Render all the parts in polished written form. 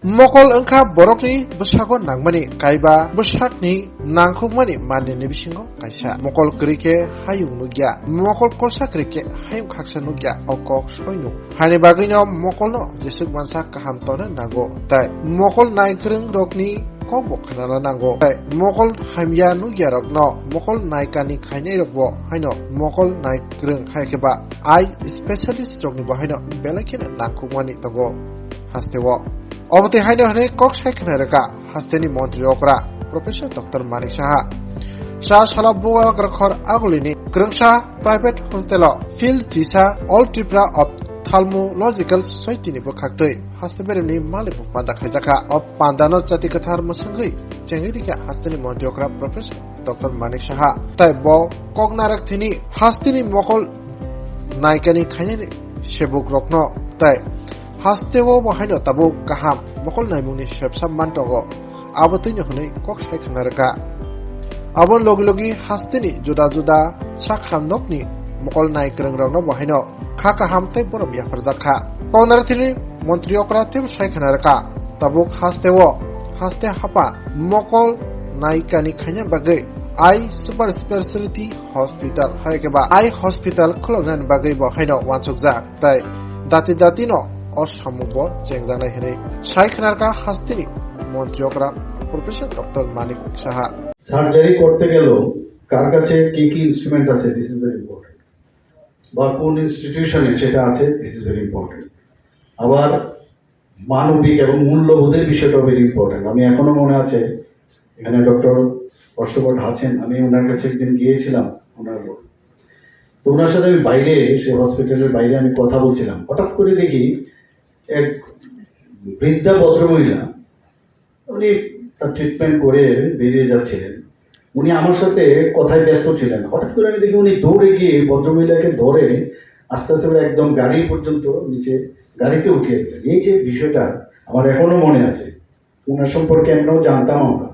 mokol engkha borokni bwsako nangmani kaiba bwsakni nangkhukmani manini bisingo kaisa mokol krike hayung nugya mokol kolsa krike hayung khaksa nugya okok soinu hani bagino mokolno jesuk mansa kaham tone nago tai mokol naikrung rokni kobok khanana nango tai mokol hamya nugya rokno mokol naikani khainai rokbo haino mokol naikrung haikeba ai specialist rokni bahaino belakina nangkhukmani tago hastewo অবতে হাইনে হনে কক সাইখনে রেখা হাস্তেনি মন্ত্রী অকরা professor doctor Manik Saha শাহ সালাবুয়া গ্রখর আগলিনি গ্রংসা প্রাইভেট হস্টেল ফিল্ড জিসা অল ত্রিপুরা অফ থালমোলজিক্যাল সসাইটিনি বখাক্তৈ হাস্তেবেরনি মালিক পান্দা খাইজাখা অফ পান্দানো জাতি কথার মসঙ্গৈ চেঙ্গিদিকে হাস্তেনি মন্ত্রী অকরা প্রফেসর ডক্টর মানিক সাহা তাই ব কগনারক থিনি হাস্তেনি মকল নাইকানি খাইনে সেবক রত্ন তাই hastewo bahaino tabo kaham mokol naimungni shepsam mantogo abotoi hone kok saikhanarka abon logi hasteni juda juda sakham nokni mokol naikrang rogno bahaino kha kaham tei borom yafarjakha konarthini mantri okra tem saikhanarka tabo haste hapa mokol naikani khanya bagai ai super specialty hospital haikeba ai hospital khulognan bagai bahaino wansukjak tai dati no অসামুব চেংজানাই হেনে সাইখনারকা হাস্তিনি মন্ত্রীকরা professor doctor Manik Saha surgery করতে গেল কার কাছে কি কি instrument আছে this is very important বা কোন ইনস্টিটিউশনে সেটা আছে দিস ইজ ভেরি ইম্পর্টেন্ট আবার মানবিক এবং মূল্যবোধের বিষয়টা ভেরি ইম্পর্টেন্ট আমি এখনো মনে আছে এখানে ডক্টর হর্ষবর্ধন আছেন আমি ওনার কাছে একদিন গিয়েছিলাম তো ওনার সাথে আমি বাইরে সে হসপিটালের বাইরে আমি কথা বলছিলাম হঠাৎ করে দেখি এক বৃদ্ধা ভদ্রমহিলা উনি তার ট্রিটমেন্ট করে বেরিয়ে যাচ্ছিলেন উনি আমার সাথে কথায় ব্যস্ত ছিলেন হঠাৎ করে আমি দেখি উনি দৌড়ে গিয়ে ভদ্রমহিলাকে ধরে আস্তে আস্তে করে একদম গাড়ি পর্যন্ত নিচে গাড়িতে উঠিয়ে দিলেন এই যে বিষয়টা আমার এখনো মনে আছে ওনার সম্পর্কে আমরাও জানতাম আমরা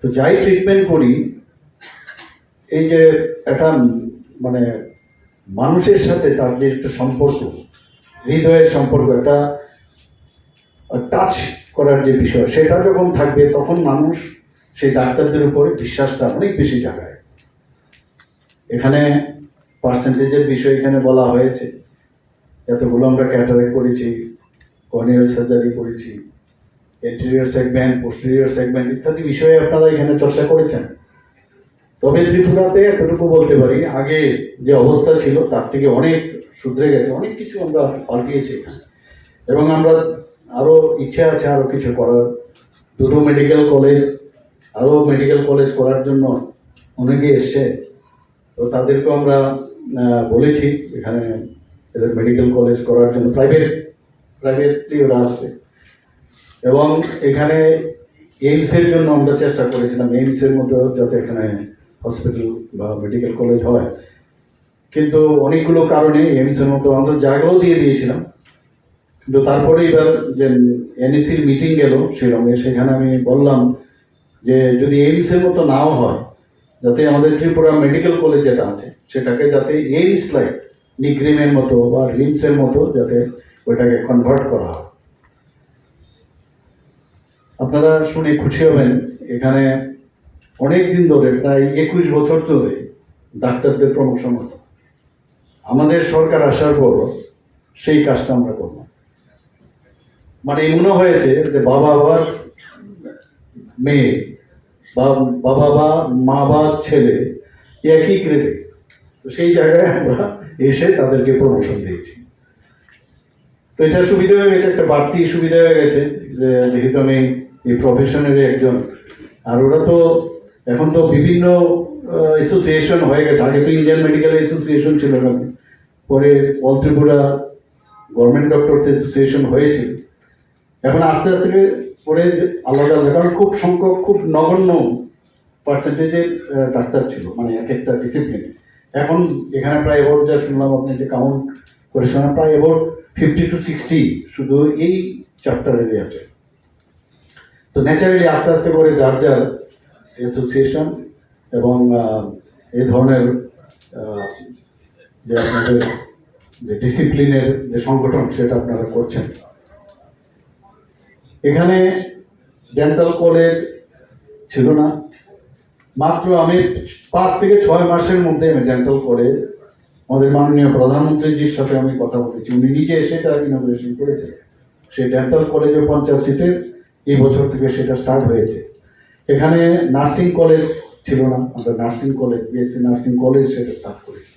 তো যাই ট্রিটমেন্ট করি এই যে একটা মানে মানুষের সাথে তার যে একটা সম্পর্ক হৃদয়ের সম্পর্ক একটা টাচ করার যে বিষয় সেটা যখন থাকবে তখন মানুষ সেই ডাক্তারদের উপরে বিশ্বাসটা অনেক বেশি জাগায় এখানে পার্সেন্টেজের বিষয় এখানে বলা হয়েছে এতগুলো আমরা ক্যাটারাক্ট করেছি কর্নিয়াল সার্জারি করেছি এন্টেরিয়র সেগমেন্ট পোস্টেরিয়র সেগমেন্ট ইত্যাদি বিষয়ে আপনারা এখানে চর্চা করেছেন তবে ত্রিপুরাতে এতটুকু বলতে পারি আগে যে অবস্থা ছিল তার থেকে অনেক শুধরে গেছে অনেক কিছু আমরা পাল্টিয়েছি এখানে এবং আমরা আরও ইচ্ছা আছে আরও কিছু করার দুটো মেডিকেল কলেজ করার জন্য অনেকে এসছে তো তাদেরকেও আমরা বলেছি এখানে এদের মেডিকেল কলেজ করার জন্য প্রাইভেটলি ওরা আসছে এবং এখানে এইমসের জন্য আমরা চেষ্টা করেছিলাম এইমসের মতো যাতে এখানে হসপিটাল বা মেডিকেল কলেজ হয় কিন্তু অনেকগুলো কারণে এইমসের মতো আমরা জায়গাও দিয়ে দিয়েছিলাম কিন্তু তারপরে এবার যে এনএসির মিটিং গেল শিলংয়ে সেখানে আমি বললাম যে যদি এইমসের মতো নাও হয় যাতে আমাদের ত্রিপুরা মেডিকেল কলেজ যেটা আছে সেটাকে যাতে এইমস লাইক নিগ্রিমের মতো বা রিমসের মতো যাতে ওইটাকে কনভার্ট করা হয় আপনারা শুনে খুশি হবেন এখানে অনেক দিন ধরে প্রায় 21 বছর ধরে ডাক্তারদের প্রমোশন হতো আমাদের সরকার আসার পর সেই কাজটা আমরা করব মানে মনে হয়েছে যে বাবা বা মেয়ে বা বাবা বা মা বা ছেলে একই গ্রেডে তো সেই জায়গায় আমরা এসে তাদেরকে প্রমোশন দিয়েছি তো এটা সুবিধা হয়ে গেছে একটা বাড়তি সুবিধা হয়ে গেছে যে যেহেতু আমি এই প্রফেশনের একজন আর ওরা তো এখন তো বিভিন্ন অ্যাসোসিয়েশন হয়ে গেছে আগে তো ইন্ডিয়ান মেডিকেল অ্যাসোসিয়েশন ছিল না পরে all Tripura government doctors association হয়েছিল এখন আস্তে আস্তে পরে আলাদা আলাদা কারণ খুব নগণ্য পার্সেন্টেজের ডাক্তার ছিল মানে এক একটা ডিসিপ্লিনে এখন এখানে প্রায় এবার যা শুনলাম আপনি যে কাউন্ট করে শোনা প্রায় এবার 50 to 60 শুধু এই চ্যাপ্টারেরই আছে তো ন্যাচারালি আস্তে আস্তে করে যার যার অ্যাসোসিয়েশন এবং এই ধরনের যে আপনাদের যে ডিসিপ্লিনের যে সংগঠন সেটা আপনারা করছেন এখানে ডেন্টাল কলেজ ছিল না। মাত্র আমি 5 থেকে 6 মাসের মধ্যে আমি ডেন্টাল কলেজ, আমাদের মাননীয় প্রধানমন্ত্রীজির সাথে আমি কথা বলেছি, উনি নিজে সেটা ইনোগ্রেশন করেছেন। সেই ডেন্টাল কলেজে 50 সিটের এই বছর থেকে সেটা স্টার্ট হয়েছে। এখানে নার্সিং কলেজ ছিল না, আমরা nursing college, BSc nursing college সেটা স্টার্ট করেছি।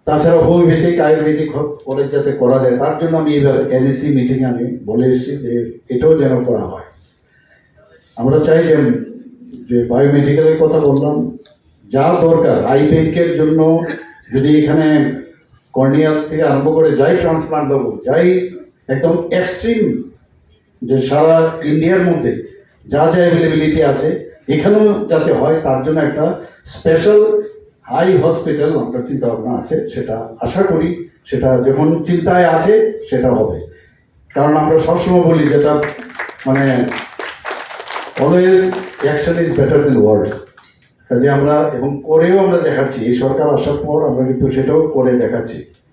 তাছাড়া হোমিওপ্যাথিক আয়ুর্বেদিক কলেজ যাতে করা যায়, তার জন্য আমি এবার এনএসি মিটিংয়ে আমি বলে এসেছি যে এটাও যেন করা হয়। আমরা চাই যে বায়োমেডিকেলের কথা বললাম, যা দরকার আই ব্যাংকের জন্য, যদি এখানে কর্নিয়াল থেকে আরম্ভ করে যাই ট্রান্সপ্লান্ট দেবো, যাই একদম এক্সট্রিম, যে সারা ইন্ডিয়ার মধ্যে যা যা অ্যাভেলেবিলিটি আছে এখানেও যাতে হয়, তার জন্য একটা স্পেশাল হাই হসপিটাল আমরা চিন্তা ভাবনা আছে। সেটা আশা করি সেটা যখন চিন্তায় আছে সেটা হবে। কারণ আমরা সবসময় বলি যেটা মানে always action is better than words. কাজে আমরা এবং করেও আমরা দেখাচ্ছি, এই সরকার আসার পর আমরা কিন্তু সেটাও করে দেখাচ্ছি।